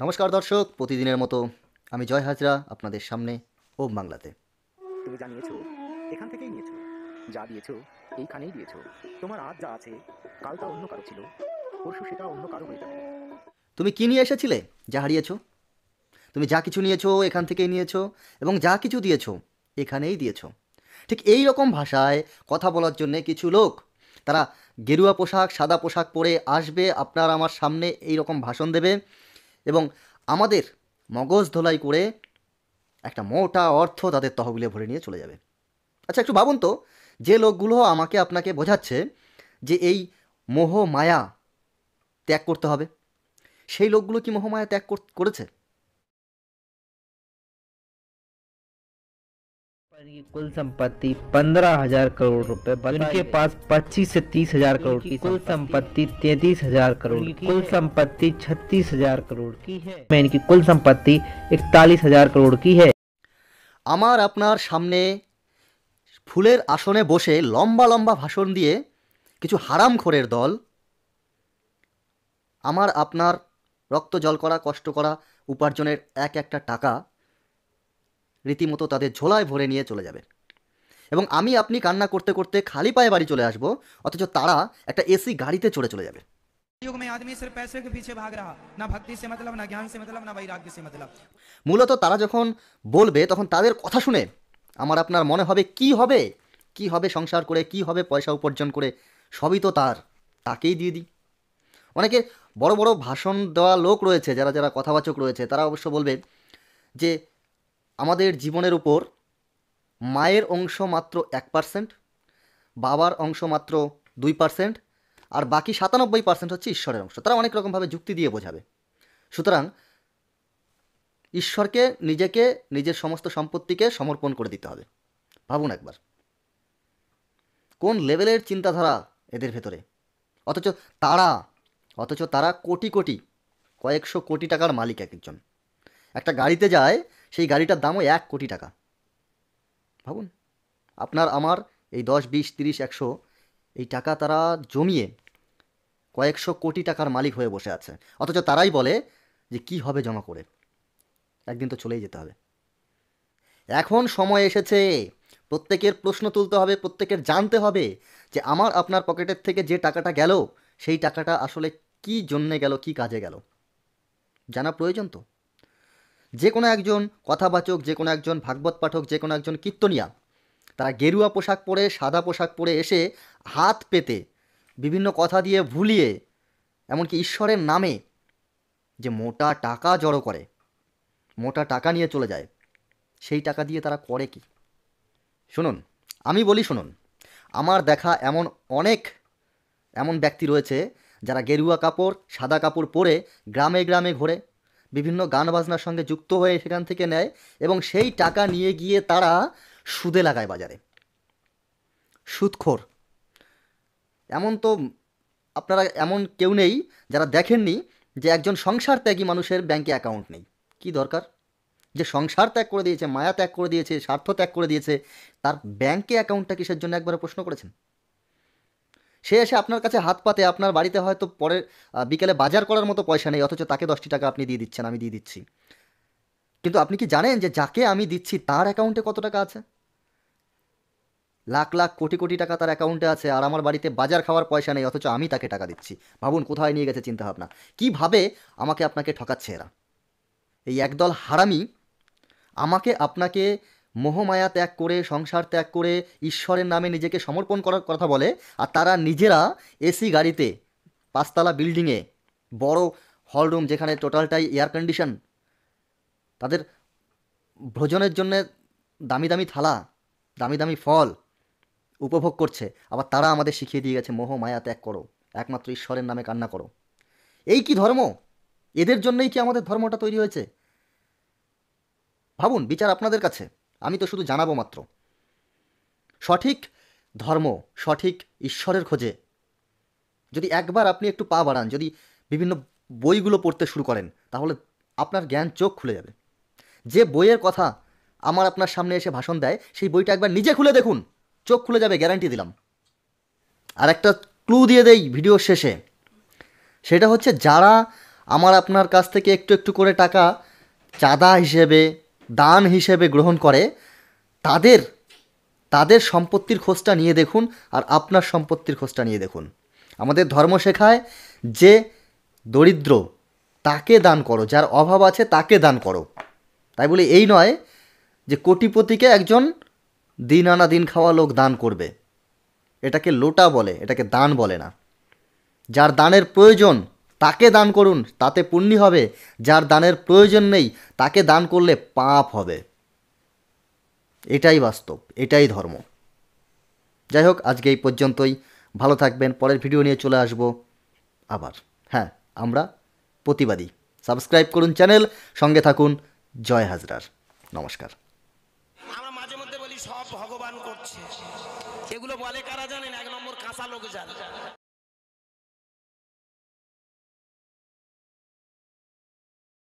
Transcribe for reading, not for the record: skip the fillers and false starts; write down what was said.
নমস্কার দর্শক, প্রতিদিনের মতো আমি জয় হাজরা আপনাদের সামনে ওম বাংলাতে। তুমি যা নিয়েছো এখান থেকেই নিয়েছো, যা দিয়েছো এইখানেই দিয়েছো। তোমার আজ যা আছে কাল তা অন্য কারো ছিল, পরশু সেটা অন্য কারো হয়ে যাবে। তুমি কি নিয়ে এসেছিলে যা হারিয়েছো? তুমি যা কিছু নিয়েছো এখান থেকেই নিয়েছো, এবং যা কিছু দিয়েছো এখানেই দিয়েছো। ঠিক এই রকম ভাষায় কথা বলার জন্যে কিছু লোক, তারা গেরুয়া পোশাক সাদা পোশাক পরে আসবে আপনার আমার সামনে, এই রকম ভাষণ দেবে এবং আমাদের মগজ ধোলাই করে একটা মোটা অর্থ তাদের তহবিলে ভরে নিয়ে চলে যাবে। আচ্ছা, একটু ভাবুন তো, যে লোকগুলো আমাকে আপনাকে বোঝাচ্ছে যে এই মোহ মায়া ত্যাগ করতে হবে, সেই লোকগুলো কি মোহমায়া ত্যাগ করেছে? पर ये कुल संपत्ति 15,000 करोड़ रुपए, जिनके पास 25 से 30 हजार करोड़ की कुल संपत्ति 33,000 करोड़, कुल संपत्ति 36,000 करोड़ की है। मैं इनकी कुल संपत्ति 41,000 करोड़ की है। আমার আপনার সামনে ফুলের আসনে বসে লম্বা লম্বা ভাষণ দিয়ে কিছু হারামখোরের দল আমার আপনার রক্ত জল করা কষ্ট করা উপার্জনের এক একটা টাকা রীতিমতো তাদের ঝোলায় ভরে নিয়ে চলে যাবে, এবং আমি আপনি কান্না করতে করতে খালি পায়ে বাড়ি চলে আসব, অথচ তারা একটা এসি গাড়িতে চড়ে চলে যাবে। युग में आदमी सिर्फ पैसे के पीछे भाग रहा, ना भक्ति से मतलब, ना ज्ञान से मतलब, ना वैराग्य से मतलब। মূলত তারা যখন বলবে তখন তাদের কথা শুনে আমার আপনার মনে হবে কি হবে সংসার করে, কি হবে পয়সা উপার্জন করে, সবই তো তাকেই দিয়ে দিই। অনেকে বড় বড় ভাষণ দেওয়া লোক রয়েছে, যারা যারা কথাবাচক রয়েছে, তারা অবশ্য বলবে যে আমাদের জীবনের উপর মায়ের অংশ মাত্র 1%, বাবার অংশ মাত্র 2%, আর বাকি 97% হচ্ছে ঈশ্বরের অংশ। তারা অনেক রকমভাবে যুক্তি দিয়ে বোঝাবে। সুতরাং ঈশ্বরকে নিজেকে, নিজের সমস্ত সম্পত্তিকে সমর্পণ করে দিতে হবে। ভাবুন একবার, কোন লেভেলের চিন্তাধারা এদের ভেতরে। অথচ তারা তারা কোটি কোটি, কয়েকশো কোটি টাকার মালিক এক একজন। একটা গাড়িতে যায়, সেই গাড়িটার দামও 1 কোটি টাকা। ভাবুন, আপনার আমার এই 10, 20, 30, 100 এই টাকা তারা জমিয়ে কয়েকশো কোটি টাকার মালিক হয়ে বসে আছে, অথচ তারাই বলে যে কি হবে জমা করে, একদিন তো চলেই যেতে হবে। এখন সময় এসেছে, প্রত্যেকের প্রশ্ন তুলতে হবে, প্রত্যেকের জানতে হবে যে আমার আপনার পকেটের থেকে যে টাকাটা গেল, সেই টাকাটা আসলে কি জন্যে গেল, কি কাজে গেল, জানা প্রয়োজন তো। যে কোনো একজন কথাবাচক, যে কোনো একজন ভাগবত পাঠক, যে কোনো একজন কীর্তনিয়া, তারা গেরুয়া পোশাক পরে, সাদা পোশাক পরে এসে হাত পেতে বিভিন্ন কথা দিয়ে ভুলিয়ে, এমনকি ঈশ্বরের নামে যে মোটা টাকা জড়ো করে, মোটা টাকা নিয়ে চলে যায়, সেই টাকা দিয়ে তারা করে কি? শুনুন, আমি বলি শুনুন, আমার দেখা এমন ব্যক্তি রয়েছে যারা গেরুয়া কাপড় সাদা কাপড় পরে গ্রামে গ্রামে ঘোরে, বিভিন্ন গান বাজনার সঙ্গে যুক্ত হয়ে সেখান থেকে নেয়, এবং সেই টাকা নিয়ে গিয়ে তারা সুদে লাগায় বাজারে। সুদখোর। এমন তো আপনারা এমন কেউ নেই যারা দেখেননি যে একজন সংসার ত্যাগী মানুষের ব্যাংকে অ্যাকাউন্ট নেই। কি দরকার? যে সংসার ত্যাগ করে দিয়েছে, মায়া ত্যাগ করে দিয়েছে, স্বার্থ ত্যাগ করে দিয়েছে, তার ব্যাংকে অ্যাকাউন্টটা কিসের জন্য একবার প্রশ্ন করেছেন? সে এসে আপনার কাছে হাত পাতে, আপনার বাড়িতে হয়তো পরে বিকেলে বাজার করার মতো পয়সা নেই, অথচ তাকে 10টি টাকা আপনি দিয়ে দিচ্ছেন, আমি দিয়ে দিচ্ছি। কিন্তু আপনি কি জানেন যে যাকে আমি দিচ্ছি তার অ্যাকাউন্টে কত টাকা আছে? লাখ লাখ কোটি কোটি টাকা তার অ্যাকাউন্টে আছে, আর আমার বাড়িতে বাজার খাওয়ার পয়সা নেই, অথচ আমি তাকে টাকা দিচ্ছি। ভাবুন কোথায় নিয়ে গেছে চিন্তাভাবনা, কীভাবে আমাকে আপনাকে ঠকাচ্ছে এরা। এই একদল হারামি আমাকে আপনাকে মোহমায়া ত্যাগ করে, সংসার ত্যাগ করে ঈশ্বরের নামে নিজেকে সমর্পণ করার কথা বলে, আর তারা নিজেরা এসি গাড়িতে, 5তলা বিল্ডিংয়ে, বড় হলরুম যেখানে টোটালটাই এয়ার কন্ডিশন, তাদের ভোজনের জন্যে দামি দামি থালা, দামি দামি ফল উপভোগ করছে। আবার তারা আমাদের শিখিয়ে দিয়ে গেছে মোহ মায়া ত্যাগ করো, একমাত্র ঈশ্বরের নামে কান্না করো। এই কি ধর্ম? এদের জন্যই কি আমাদের ধর্মটা তৈরি হয়েছে? ভাবুন, বিচার আপনাদের কাছে, আমি তো শুধু জানাবো মাত্র। সঠিক ধর্ম, সঠিক ঈশ্বরের খোঁজে যদি একবার আপনি একটু পা বাড়ান, যদি বিভিন্ন বইগুলো পড়তে শুরু করেন, তাহলে আপনার জ্ঞান চোখ খুলে যাবে। যে বইয়ের কথা আমার আপনার সামনে এসে ভাষণ দেয়, সেই বইটা একবার নিজে খুলে দেখুন, চোখ খুলে যাবে, গ্যারান্টি দিলাম। আর একটা ক্লু দিয়ে দেই ভিডিওর শেষে, সেটা হচ্ছে যারা আমার আপনার কাছ থেকে একটু একটু করে টাকা চাঁদা হিসেবে, দান হিসেবে গ্রহণ করে, তাদের তাদের সম্পত্তির খোঁজটা নিয়ে দেখুন আর আপনার সম্পত্তির খোঁজটা নিয়ে দেখুন। আমাদের ধর্ম শেখায় যে দরিদ্র তাকে দান করো, যার অভাব আছে তাকে দান করো। তাই বলে এই নয় যে কোটিপতিকে একজন দিন আনা দিন খাওয়া লোক দান করবে। এটাকে লোটা বলে, এটাকে দান বলে না। যার দানের প্রয়োজন তাকে দান করুন, তাতে পুণ্য হবে। যার দানের প্রয়োজন নেই তাকে দান করলে পাপ হবে। এটাই বাস্তব, এটাই ধর্ম। যাই হোক, আজকে এই পর্যন্তই। ভালো থাকবেন, পরের ভিডিও নিয়ে চলে আসব আবার। হ্যাঁ, আমরা প্রতিবাদী। সাবস্ক্রাইব করুন চ্যানেল, সঙ্গে থাকুন। জয় হাজরার। নমস্কার। আমরা মাঝে মধ্যে বলি সব ভগবান করছে, এগুলো বলে কারা জানেন? 1 নম্বর কাঁচা লোক জানে।